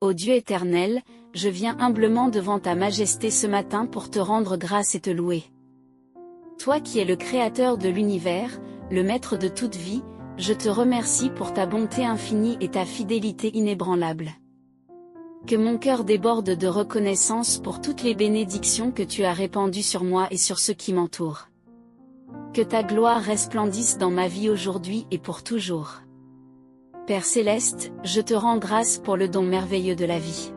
Ô Dieu éternel, je viens humblement devant ta majesté ce matin pour te rendre grâce et te louer. Toi qui es le Créateur de l'univers, le Maître de toute vie, je te remercie pour ta bonté infinie et ta fidélité inébranlable. Que mon cœur déborde de reconnaissance pour toutes les bénédictions que tu as répandues sur moi et sur ceux qui m'entourent. Que ta gloire resplendisse dans ma vie aujourd'hui et pour toujours. Père céleste, je te rends grâce pour le don merveilleux de la vie.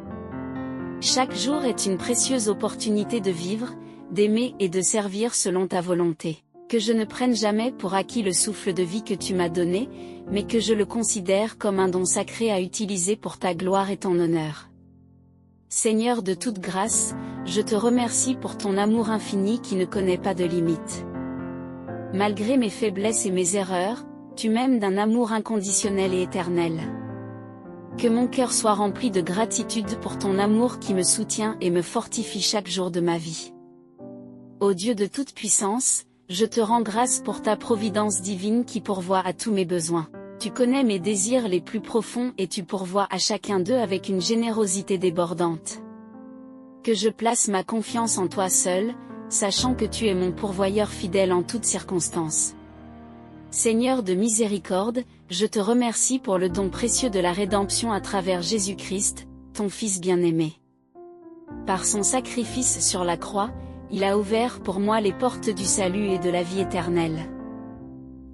Chaque jour est une précieuse opportunité de vivre, d'aimer et de servir selon ta volonté. Que je ne prenne jamais pour acquis le souffle de vie que tu m'as donné, mais que je le considère comme un don sacré à utiliser pour ta gloire et ton honneur. Seigneur de toute grâce, je te remercie pour ton amour infini qui ne connaît pas de limite. Malgré mes faiblesses et mes erreurs, tu m'aimes d'un amour inconditionnel et éternel. Que mon cœur soit rempli de gratitude pour ton amour qui me soutient et me fortifie chaque jour de ma vie. Ô Dieu de toute puissance, je te rends grâce pour ta providence divine qui pourvoit à tous mes besoins. Tu connais mes désirs les plus profonds et tu pourvois à chacun d'eux avec une générosité débordante. Que je place ma confiance en toi seul, sachant que tu es mon pourvoyeur fidèle en toutes circonstances. Seigneur de miséricorde, je te remercie pour le don précieux de la rédemption à travers Jésus-Christ, ton Fils bien-aimé. Par son sacrifice sur la croix, il a ouvert pour moi les portes du salut et de la vie éternelle.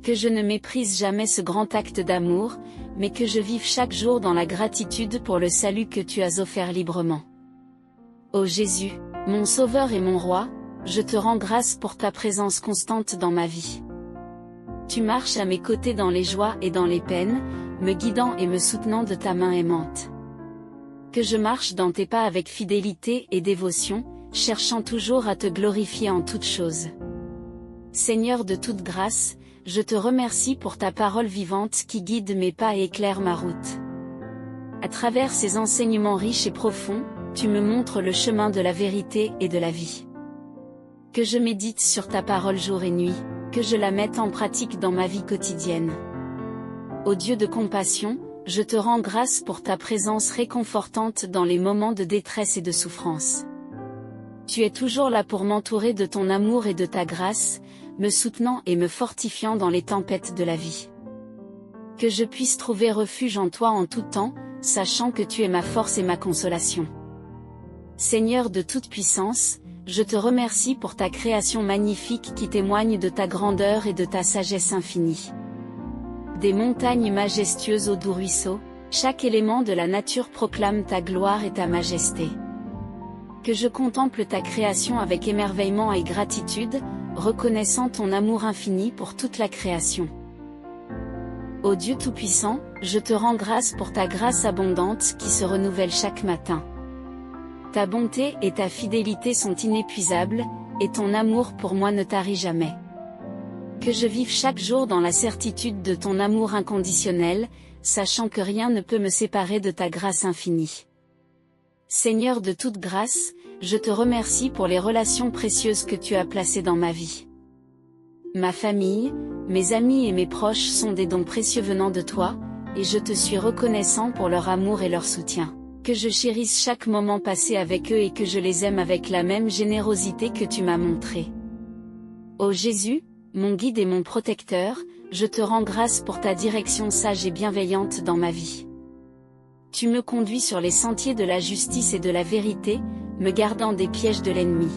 Que je ne méprise jamais ce grand acte d'amour, mais que je vive chaque jour dans la gratitude pour le salut que tu as offert librement. Ô Jésus, mon Sauveur et mon Roi, je te rends grâce pour ta présence constante dans ma vie. Tu marches à mes côtés dans les joies et dans les peines, me guidant et me soutenant de ta main aimante. Que je marche dans tes pas avec fidélité et dévotion, cherchant toujours à te glorifier en toutes choses. Seigneur de toute grâce, je te remercie pour ta parole vivante qui guide mes pas et éclaire ma route. À travers ces enseignements riches et profonds, tu me montres le chemin de la vérité et de la vie. Que je médite sur ta parole jour et nuit, que je la mette en pratique dans ma vie quotidienne. Ô Dieu de compassion, je te rends grâce pour ta présence réconfortante dans les moments de détresse et de souffrance. Tu es toujours là pour m'entourer de ton amour et de ta grâce, me soutenant et me fortifiant dans les tempêtes de la vie. Que je puisse trouver refuge en toi en tout temps, sachant que tu es ma force et ma consolation. Seigneur de toute puissance, je te remercie pour ta création magnifique qui témoigne de ta grandeur et de ta sagesse infinie. Des montagnes majestueuses aux doux ruisseaux, chaque élément de la nature proclame ta gloire et ta majesté. Que je contemple ta création avec émerveillement et gratitude, reconnaissant ton amour infini pour toute la création. Ô Dieu Tout-Puissant, je te rends grâce pour ta grâce abondante qui se renouvelle chaque matin. Ta bonté et ta fidélité sont inépuisables, et ton amour pour moi ne tarit jamais. Que je vive chaque jour dans la certitude de ton amour inconditionnel, sachant que rien ne peut me séparer de ta grâce infinie. Seigneur de toute grâce, je te remercie pour les relations précieuses que tu as placées dans ma vie. Ma famille, mes amis et mes proches sont des dons précieux venant de toi, et je te suis reconnaissant pour leur amour et leur soutien. Que je chérisse chaque moment passé avec eux et que je les aime avec la même générosité que tu m'as montrée. Ô Jésus, mon guide et mon protecteur, je te rends grâce pour ta direction sage et bienveillante dans ma vie. Tu me conduis sur les sentiers de la justice et de la vérité, me gardant des pièges de l'ennemi.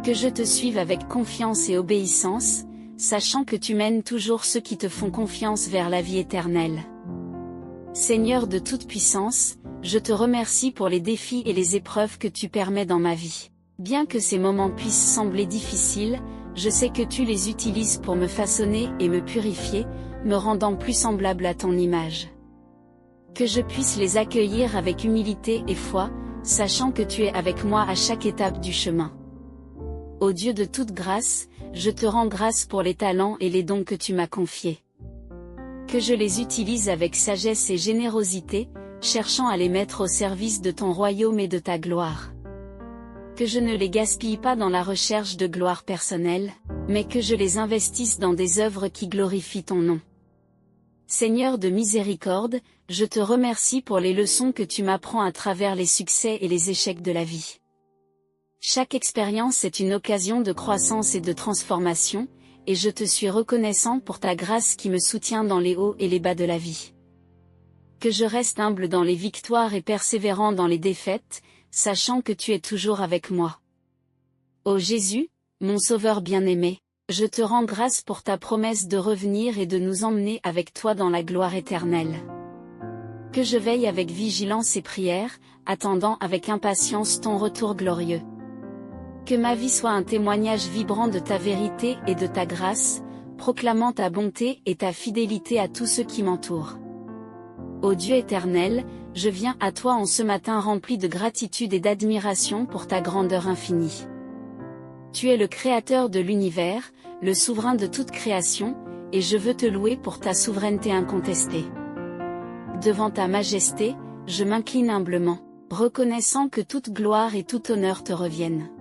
Que je te suive avec confiance et obéissance, sachant que tu mènes toujours ceux qui te font confiance vers la vie éternelle. Seigneur de toute puissance, je te remercie pour les défis et les épreuves que tu permets dans ma vie. Bien que ces moments puissent sembler difficiles, je sais que tu les utilises pour me façonner et me purifier, me rendant plus semblable à ton image. Que je puisse les accueillir avec humilité et foi, sachant que tu es avec moi à chaque étape du chemin. Ô Dieu de toute grâce, je te rends grâce pour les talents et les dons que tu m'as confiés. Que je les utilise avec sagesse et générosité, cherchant à les mettre au service de ton royaume et de ta gloire. Que je ne les gaspille pas dans la recherche de gloire personnelle, mais que je les investisse dans des œuvres qui glorifient ton nom. Seigneur de miséricorde, je te remercie pour les leçons que tu m'apprends à travers les succès et les échecs de la vie. Chaque expérience est une occasion de croissance et de transformation, et je te suis reconnaissant pour ta grâce qui me soutient dans les hauts et les bas de la vie. Que je reste humble dans les victoires et persévérant dans les défaites, sachant que tu es toujours avec moi. Ô Jésus, mon Sauveur bien-aimé, je te rends grâce pour ta promesse de revenir et de nous emmener avec toi dans la gloire éternelle. Que je veille avec vigilance et prière, attendant avec impatience ton retour glorieux. Que ma vie soit un témoignage vibrant de ta vérité et de ta grâce, proclamant ta bonté et ta fidélité à tous ceux qui m'entourent. Ô Dieu éternel, je viens à toi en ce matin rempli de gratitude et d'admiration pour ta grandeur infinie. Tu es le Créateur de l'univers, le souverain de toute création, et je veux te louer pour ta souveraineté incontestée. Devant ta majesté, je m'incline humblement, reconnaissant que toute gloire et tout honneur te reviennent.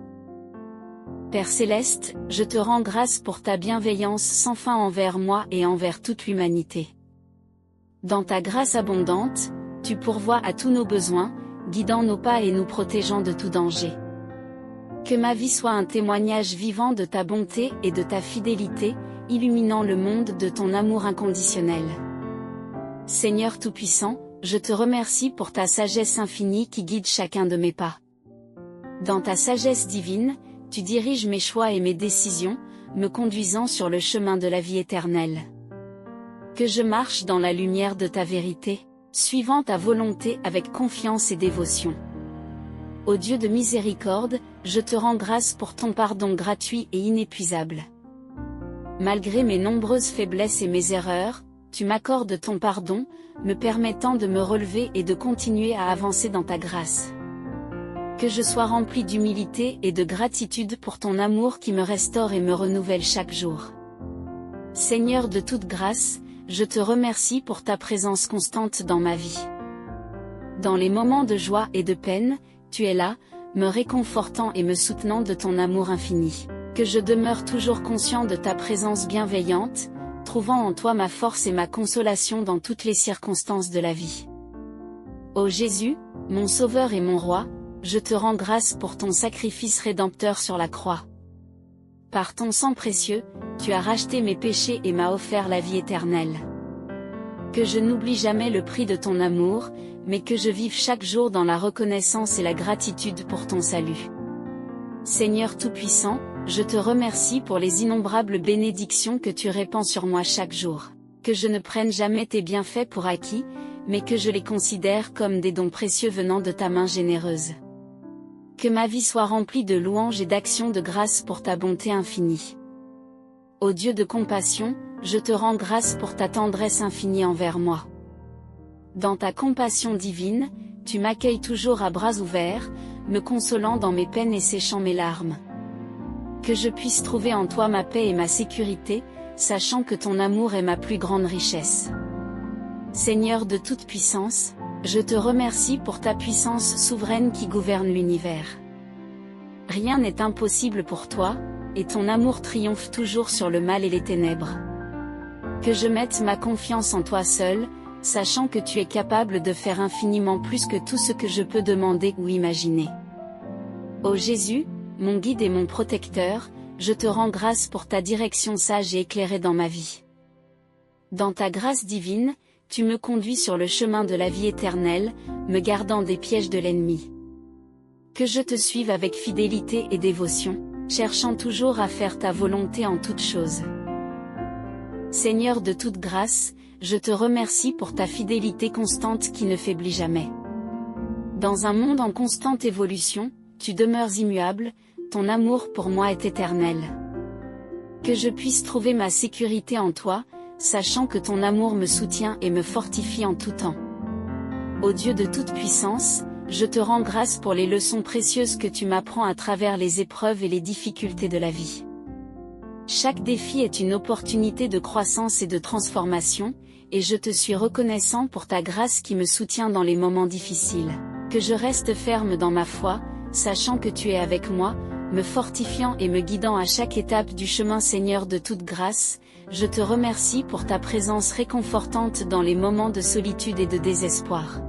Père céleste, je te rends grâce pour ta bienveillance sans fin envers moi et envers toute l'humanité. Dans ta grâce abondante, tu pourvois à tous nos besoins, guidant nos pas et nous protégeant de tout danger. Que ma vie soit un témoignage vivant de ta bonté et de ta fidélité, illuminant le monde de ton amour inconditionnel. Seigneur Tout-Puissant, je te remercie pour ta sagesse infinie qui guide chacun de mes pas. Dans ta sagesse divine, tu diriges mes choix et mes décisions, me conduisant sur le chemin de la vie éternelle. Que je marche dans la lumière de ta vérité, suivant ta volonté avec confiance et dévotion. Ô Dieu de miséricorde, je te rends grâce pour ton pardon gratuit et inépuisable. Malgré mes nombreuses faiblesses et mes erreurs, tu m'accordes ton pardon, me permettant de me relever et de continuer à avancer dans ta grâce. Que je sois rempli d'humilité et de gratitude pour ton amour qui me restaure et me renouvelle chaque jour. Seigneur de toute grâce, je te remercie pour ta présence constante dans ma vie. Dans les moments de joie et de peine, tu es là, me réconfortant et me soutenant de ton amour infini. Que je demeure toujours conscient de ta présence bienveillante, trouvant en toi ma force et ma consolation dans toutes les circonstances de la vie. Ô Jésus, mon Sauveur et mon Roi, je te rends grâce pour ton sacrifice rédempteur sur la croix. Par ton sang précieux, tu as racheté mes péchés et m'as offert la vie éternelle. Que je n'oublie jamais le prix de ton amour, mais que je vive chaque jour dans la reconnaissance et la gratitude pour ton salut. Seigneur Tout-Puissant, je te remercie pour les innombrables bénédictions que tu répands sur moi chaque jour. Que je ne prenne jamais tes bienfaits pour acquis, mais que je les considère comme des dons précieux venant de ta main généreuse. Que ma vie soit remplie de louanges et d'actions de grâce pour ta bonté infinie. Ô Dieu de compassion, je te rends grâce pour ta tendresse infinie envers moi. Dans ta compassion divine, tu m'accueilles toujours à bras ouverts, me consolant dans mes peines et séchant mes larmes. Que je puisse trouver en toi ma paix et ma sécurité, sachant que ton amour est ma plus grande richesse. Seigneur de toute puissance, je te remercie pour ta puissance souveraine qui gouverne l'univers. Rien n'est impossible pour toi, et ton amour triomphe toujours sur le mal et les ténèbres. Que je mette ma confiance en toi seul, sachant que tu es capable de faire infiniment plus que tout ce que je peux demander ou imaginer. Ô Jésus, mon guide et mon protecteur, je te rends grâce pour ta direction sage et éclairée dans ma vie. Dans ta grâce divine, tu me conduis sur le chemin de la vie éternelle, me gardant des pièges de l'ennemi. Que je te suive avec fidélité et dévotion, cherchant toujours à faire ta volonté en toutes choses. Seigneur de toute grâce, je te remercie pour ta fidélité constante qui ne faiblit jamais. Dans un monde en constante évolution, tu demeures immuable, ton amour pour moi est éternel. Que je puisse trouver ma sécurité en toi, sachant que ton amour me soutient et me fortifie en tout temps. Ô Dieu de toute puissance, je te rends grâce pour les leçons précieuses que tu m'apprends à travers les épreuves et les difficultés de la vie. Chaque défi est une opportunité de croissance et de transformation, et je te suis reconnaissant pour ta grâce qui me soutient dans les moments difficiles. Que je reste ferme dans ma foi, sachant que tu es avec moi, me fortifiant et me guidant à chaque étape du chemin. Seigneur de toute grâce, je te remercie pour ta présence réconfortante dans les moments de solitude et de désespoir.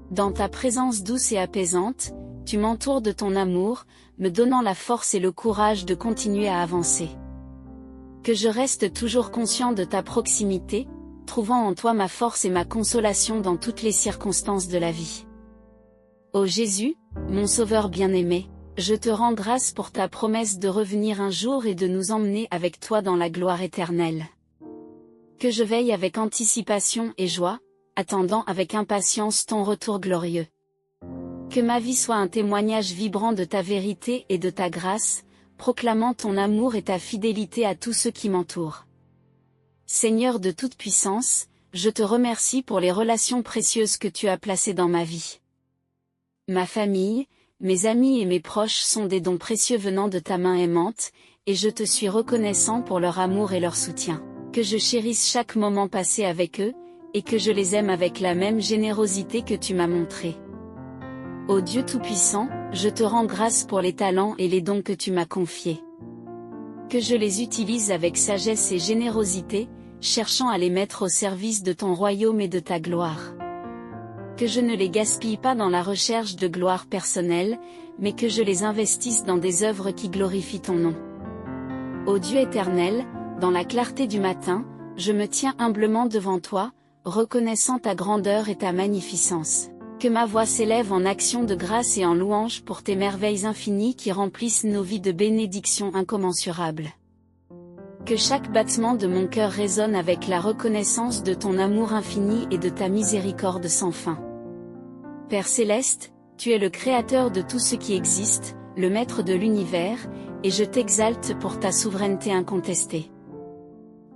Dans ta présence douce et apaisante, tu m'entoures de ton amour, me donnant la force et le courage de continuer à avancer. Que je reste toujours conscient de ta proximité, trouvant en toi ma force et ma consolation dans toutes les circonstances de la vie. Ô Jésus, mon Sauveur bien-aimé, je te rends grâce pour ta promesse de revenir un jour et de nous emmener avec toi dans la gloire éternelle. Que je veille avec anticipation et joie, attendant avec impatience ton retour glorieux. Que ma vie soit un témoignage vibrant de ta vérité et de ta grâce, proclamant ton amour et ta fidélité à tous ceux qui m'entourent. Seigneur de toute puissance, je te remercie pour les relations précieuses que tu as placées dans ma vie. Ma famille, mes amis et mes proches sont des dons précieux venant de ta main aimante, et je te suis reconnaissant pour leur amour et leur soutien. Que je chérisse chaque moment passé avec eux, et que je les aime avec la même générosité que tu m'as montrée. Ô Dieu Tout-Puissant, je te rends grâce pour les talents et les dons que tu m'as confiés. Que je les utilise avec sagesse et générosité, cherchant à les mettre au service de ton royaume et de ta gloire. Que je ne les gaspille pas dans la recherche de gloire personnelle, mais que je les investisse dans des œuvres qui glorifient ton nom. Ô Dieu éternel, dans la clarté du matin, je me tiens humblement devant toi, reconnaissant ta grandeur et ta magnificence. Que ma voix s'élève en action de grâce et en louange pour tes merveilles infinies qui remplissent nos vies de bénédictions incommensurables. Que chaque battement de mon cœur résonne avec la reconnaissance de ton amour infini et de ta miséricorde sans fin. Père céleste, tu es le créateur de tout ce qui existe, le maître de l'univers, et je t'exalte pour ta souveraineté incontestée.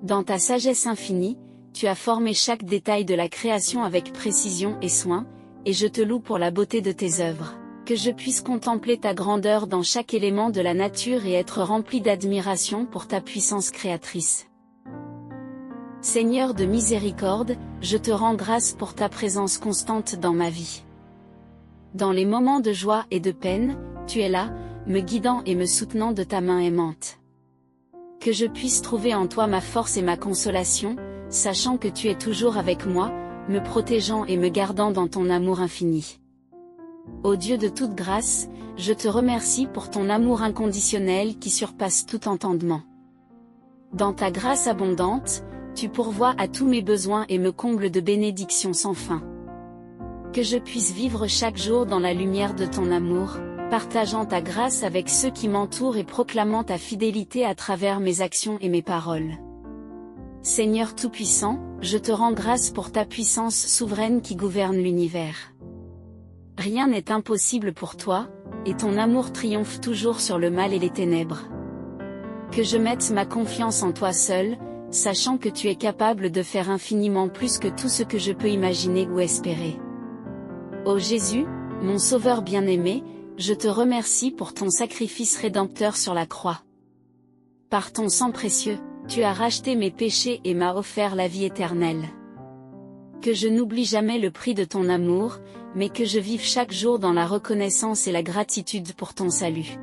Dans ta sagesse infinie, tu as formé chaque détail de la création avec précision et soin, et je te loue pour la beauté de tes œuvres. Que je puisse contempler ta grandeur dans chaque élément de la nature et être rempli d'admiration pour ta puissance créatrice. Seigneur de miséricorde, je te rends grâce pour ta présence constante dans ma vie. Dans les moments de joie et de peine, tu es là, me guidant et me soutenant de ta main aimante. Que je puisse trouver en toi ma force et ma consolation, sachant que tu es toujours avec moi, me protégeant et me gardant dans ton amour infini. Ô Dieu de toute grâce, je te remercie pour ton amour inconditionnel qui surpasse tout entendement. Dans ta grâce abondante, tu pourvois à tous mes besoins et me combles de bénédictions sans fin. Que je puisse vivre chaque jour dans la lumière de ton amour, partageant ta grâce avec ceux qui m'entourent et proclamant ta fidélité à travers mes actions et mes paroles. Seigneur Tout-Puissant, je te rends grâce pour ta puissance souveraine qui gouverne l'univers. Rien n'est impossible pour toi, et ton amour triomphe toujours sur le mal et les ténèbres. Que je mette ma confiance en toi seul, sachant que tu es capable de faire infiniment plus que tout ce que je peux imaginer ou espérer. Ô Jésus, mon Sauveur bien-aimé, je te remercie pour ton sacrifice rédempteur sur la croix. Par ton sang précieux, tu as racheté mes péchés et m'as offert la vie éternelle. Que je n'oublie jamais le prix de ton amour, mais que je vive chaque jour dans la reconnaissance et la gratitude pour ton salut.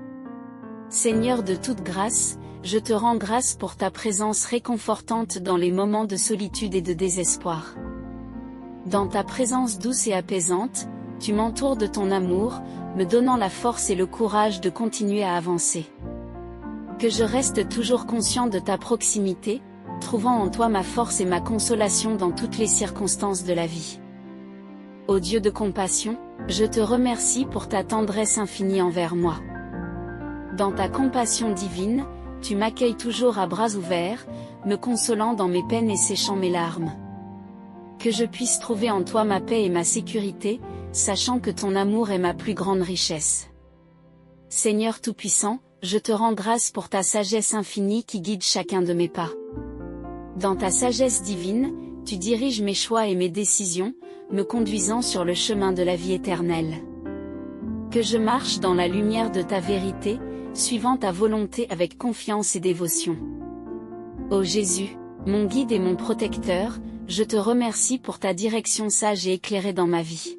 Seigneur de toute grâce, je te rends grâce pour ta présence réconfortante dans les moments de solitude et de désespoir. Dans ta présence douce et apaisante, tu m'entoures de ton amour, me donnant la force et le courage de continuer à avancer. Que je reste toujours conscient de ta proximité, trouvant en toi ma force et ma consolation dans toutes les circonstances de la vie. Ô Dieu de compassion, je te remercie pour ta tendresse infinie envers moi. Dans ta compassion divine, tu m'accueilles toujours à bras ouverts, me consolant dans mes peines et séchant mes larmes. Que je puisse trouver en toi ma paix et ma sécurité, sachant que ton amour est ma plus grande richesse. Seigneur Tout-Puissant, je te rends grâce pour ta sagesse infinie qui guide chacun de mes pas. Dans ta sagesse divine, tu diriges mes choix et mes décisions, me conduisant sur le chemin de la vie éternelle. Que je marche dans la lumière de ta vérité, suivant ta volonté avec confiance et dévotion. Ô Jésus, mon guide et mon protecteur, je te remercie pour ta direction sage et éclairée dans ma vie.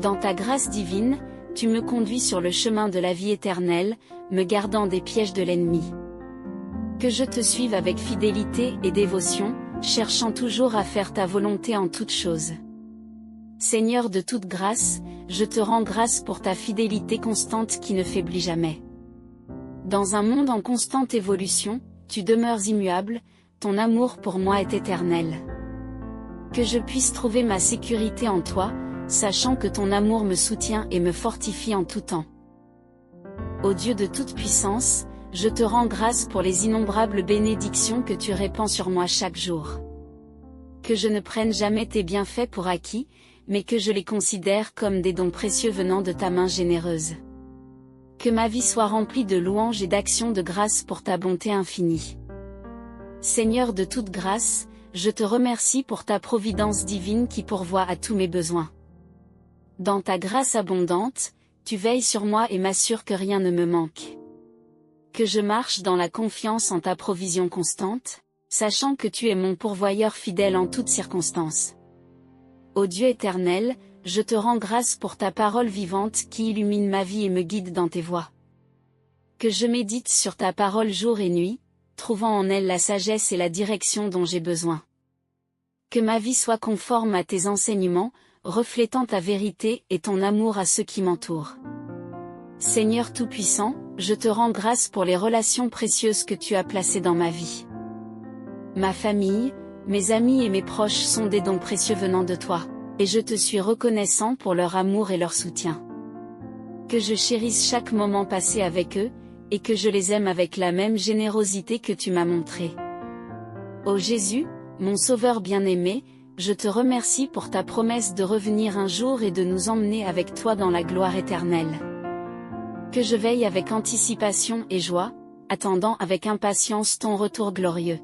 Dans ta grâce divine, tu me conduis sur le chemin de la vie éternelle, me gardant des pièges de l'ennemi. Que je te suive avec fidélité et dévotion, cherchant toujours à faire ta volonté en toutes choses. Seigneur de toute grâce, je te rends grâce pour ta fidélité constante qui ne faiblit jamais. Dans un monde en constante évolution, tu demeures immuable, ton amour pour moi est éternel. Que je puisse trouver ma sécurité en toi, sachant que ton amour me soutient et me fortifie en tout temps. Ô Dieu de toute puissance, je te rends grâce pour les innombrables bénédictions que tu répands sur moi chaque jour. Que je ne prenne jamais tes bienfaits pour acquis, mais que je les considère comme des dons précieux venant de ta main généreuse. Que ma vie soit remplie de louanges et d'actions de grâce pour ta bonté infinie. Seigneur de toute grâce, je te remercie pour ta providence divine qui pourvoit à tous mes besoins. Dans ta grâce abondante, tu veilles sur moi et m'assures que rien ne me manque. Que je marche dans la confiance en ta provision constante, sachant que tu es mon pourvoyeur fidèle en toutes circonstances. Ô Dieu éternel, je te rends grâce pour ta parole vivante qui illumine ma vie et me guide dans tes voies. Que je médite sur ta parole jour et nuit, trouvant en elle la sagesse et la direction dont j'ai besoin. Que ma vie soit conforme à tes enseignements, reflétant ta vérité et ton amour à ceux qui m'entourent. Seigneur Tout-Puissant, je te rends grâce pour les relations précieuses que tu as placées dans ma vie. Ma famille, mes amis et mes proches sont des dons précieux venant de toi, et je te suis reconnaissant pour leur amour et leur soutien. Que je chérisse chaque moment passé avec eux, et que je les aime avec la même générosité que tu m'as montrée. Ô Jésus, mon Sauveur bien-aimé, je te remercie pour ta promesse de revenir un jour et de nous emmener avec toi dans la gloire éternelle. Que je veille avec anticipation et joie, attendant avec impatience ton retour glorieux.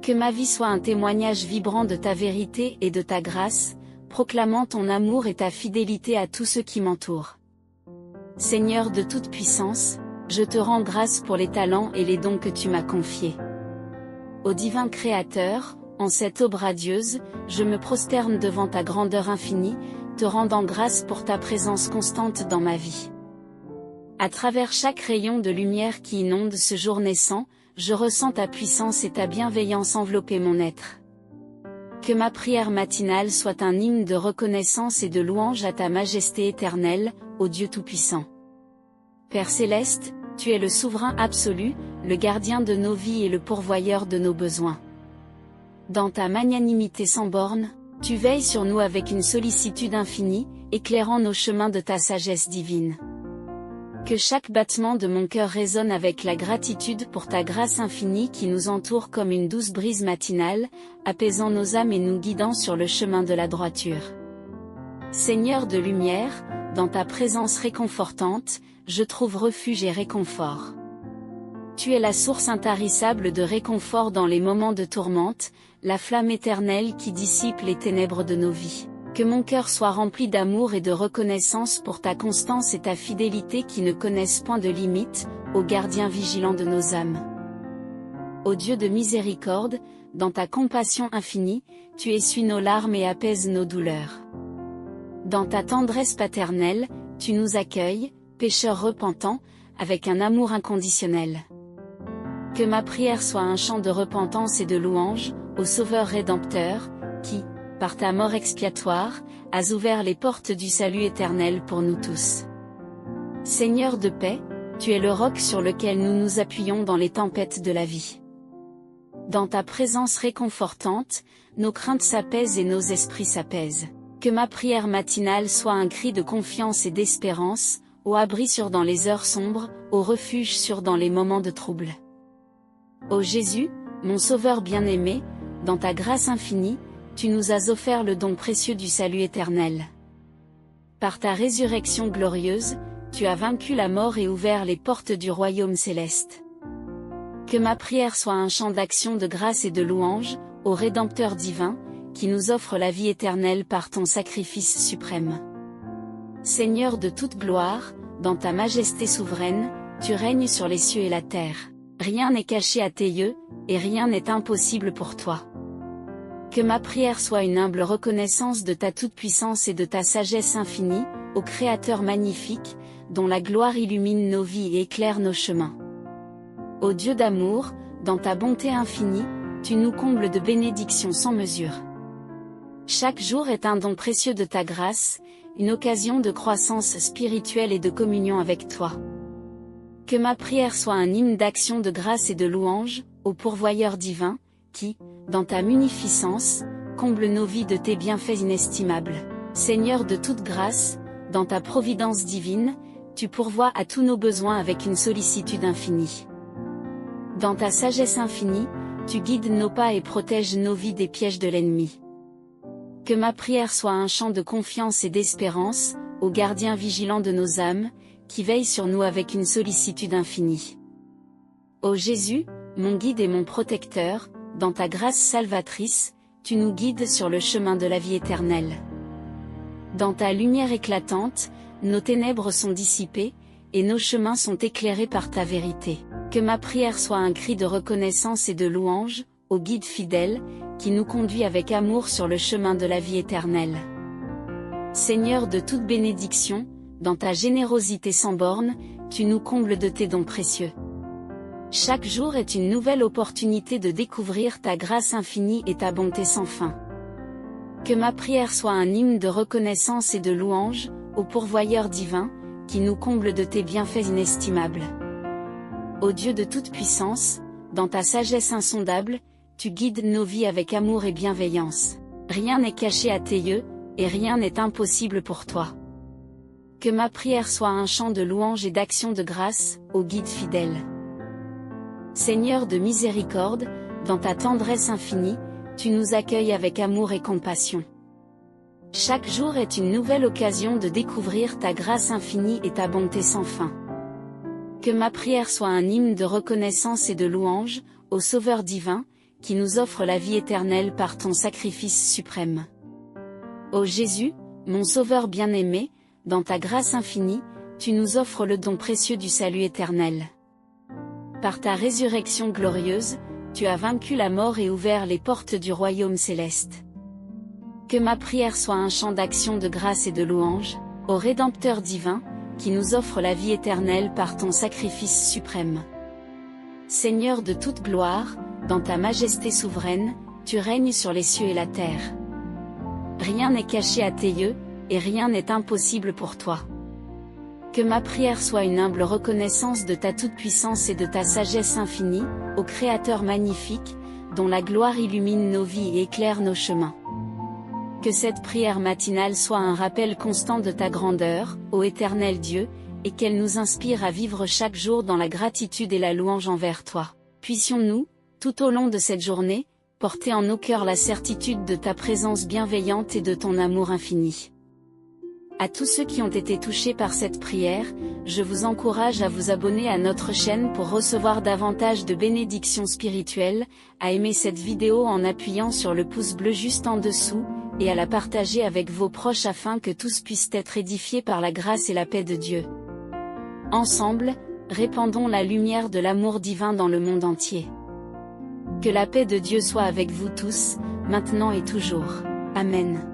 Que ma vie soit un témoignage vibrant de ta vérité et de ta grâce, proclamant ton amour et ta fidélité à tous ceux qui m'entourent. Seigneur de toute puissance, je te rends grâce pour les talents et les dons que tu m'as confiés. Ô divin Créateur, en cette aube radieuse, je me prosterne devant ta grandeur infinie, te rendant grâce pour ta présence constante dans ma vie. À travers chaque rayon de lumière qui inonde ce jour naissant, je ressens ta puissance et ta bienveillance envelopper mon être. Que ma prière matinale soit un hymne de reconnaissance et de louange à ta majesté éternelle, ô Dieu Tout-Puissant. Père Céleste, tu es le souverain absolu, le gardien de nos vies et le pourvoyeur de nos besoins. Dans ta magnanimité sans borne, tu veilles sur nous avec une sollicitude infinie, éclairant nos chemins de ta sagesse divine. Que chaque battement de mon cœur résonne avec la gratitude pour ta grâce infinie qui nous entoure comme une douce brise matinale, apaisant nos âmes et nous guidant sur le chemin de la droiture. Seigneur de lumière, dans ta présence réconfortante, je trouve refuge et réconfort. Tu es la source intarissable de réconfort dans les moments de tourmente, la flamme éternelle qui dissipe les ténèbres de nos vies. Que mon cœur soit rempli d'amour et de reconnaissance pour ta constance et ta fidélité qui ne connaissent point de limite, ô gardien vigilant de nos âmes. Ô Dieu de miséricorde, dans ta compassion infinie, tu essuies nos larmes et apaises nos douleurs. Dans ta tendresse paternelle, tu nous accueilles, pécheurs repentants, avec un amour inconditionnel. Que ma prière soit un chant de repentance et de louange, au Sauveur Rédempteur, qui, par ta mort expiatoire, as ouvert les portes du salut éternel pour nous tous. Seigneur de paix, tu es le roc sur lequel nous nous appuyons dans les tempêtes de la vie. Dans ta présence réconfortante, nos craintes s'apaisent et nos esprits s'apaisent. Que ma prière matinale soit un cri de confiance et d'espérance, au abri sûr dans les heures sombres, au refuge sûr dans les moments de trouble. Ô Jésus, mon Sauveur bien-aimé, dans ta grâce infinie, tu nous as offert le don précieux du salut éternel. Par ta résurrection glorieuse, tu as vaincu la mort et ouvert les portes du royaume céleste. Que ma prière soit un chant d'action de grâce et de louange, au Rédempteur divin, qui nous offre la vie éternelle par ton sacrifice suprême. Seigneur de toute gloire, dans ta majesté souveraine, tu règnes sur les cieux et la terre. Rien n'est caché à tes yeux, et rien n'est impossible pour toi. Que ma prière soit une humble reconnaissance de ta toute-puissance et de ta sagesse infinie, ô Créateur magnifique, dont la gloire illumine nos vies et éclaire nos chemins. Ô Dieu d'amour, dans ta bonté infinie, tu nous combles de bénédictions sans mesure. Chaque jour est un don précieux de ta grâce, une occasion de croissance spirituelle et de communion avec toi. Que ma prière soit un hymne d'action de grâce et de louange, ô pourvoyeur divin, qui, dans ta munificence, comble nos vies de tes bienfaits inestimables. Seigneur de toute grâce, dans ta providence divine, tu pourvois à tous nos besoins avec une sollicitude infinie. Dans ta sagesse infinie, tu guides nos pas et protèges nos vies des pièges de l'ennemi. Que ma prière soit un chant de confiance et d'espérance, ô gardien vigilant de nos âmes, qui veille sur nous avec une sollicitude infinie. Ô Jésus, mon guide et mon protecteur, dans ta grâce salvatrice, tu nous guides sur le chemin de la vie éternelle. Dans ta lumière éclatante, nos ténèbres sont dissipées, et nos chemins sont éclairés par ta vérité. Que ma prière soit un cri de reconnaissance et de louange, ô guide fidèle, qui nous conduit avec amour sur le chemin de la vie éternelle. Seigneur de toute bénédiction, dans ta générosité sans borne, tu nous combles de tes dons précieux. Chaque jour est une nouvelle opportunité de découvrir ta grâce infinie et ta bonté sans fin. Que ma prière soit un hymne de reconnaissance et de louange, ô pourvoyeur divin, qui nous comble de tes bienfaits inestimables. Ô Dieu de toute puissance, dans ta sagesse insondable, tu guides nos vies avec amour et bienveillance. Rien n'est caché à tes yeux, et rien n'est impossible pour toi. Que ma prière soit un chant de louange et d'action de grâce, ô guide fidèle. Seigneur de miséricorde, dans ta tendresse infinie, tu nous accueilles avec amour et compassion. Chaque jour est une nouvelle occasion de découvrir ta grâce infinie et ta bonté sans fin. Que ma prière soit un hymne de reconnaissance et de louange, ô Sauveur divin, qui nous offre la vie éternelle par ton sacrifice suprême. Ô Jésus, mon Sauveur bien-aimé, dans ta grâce infinie, tu nous offres le don précieux du salut éternel. Par ta résurrection glorieuse, tu as vaincu la mort et ouvert les portes du royaume céleste. Que ma prière soit un chant d'action de grâce et de louange, ô Rédempteur divin, qui nous offre la vie éternelle par ton sacrifice suprême. Seigneur de toute gloire, dans ta majesté souveraine, tu règnes sur les cieux et la terre. Rien n'est caché à tes yeux, et rien n'est impossible pour toi. Que ma prière soit une humble reconnaissance de ta toute-puissance et de ta sagesse infinie, ô Créateur magnifique, dont la gloire illumine nos vies et éclaire nos chemins. Que cette prière matinale soit un rappel constant de ta grandeur, ô éternel Dieu, et qu'elle nous inspire à vivre chaque jour dans la gratitude et la louange envers toi. Puissions-nous, tout au long de cette journée, porter en nos cœurs la certitude de ta présence bienveillante et de ton amour infini. À tous ceux qui ont été touchés par cette prière, je vous encourage à vous abonner à notre chaîne pour recevoir davantage de bénédictions spirituelles, à aimer cette vidéo en appuyant sur le pouce bleu juste en dessous, et à la partager avec vos proches afin que tous puissent être édifiés par la grâce et la paix de Dieu. Ensemble, répandons la lumière de l'amour divin dans le monde entier. Que la paix de Dieu soit avec vous tous, maintenant et toujours. Amen.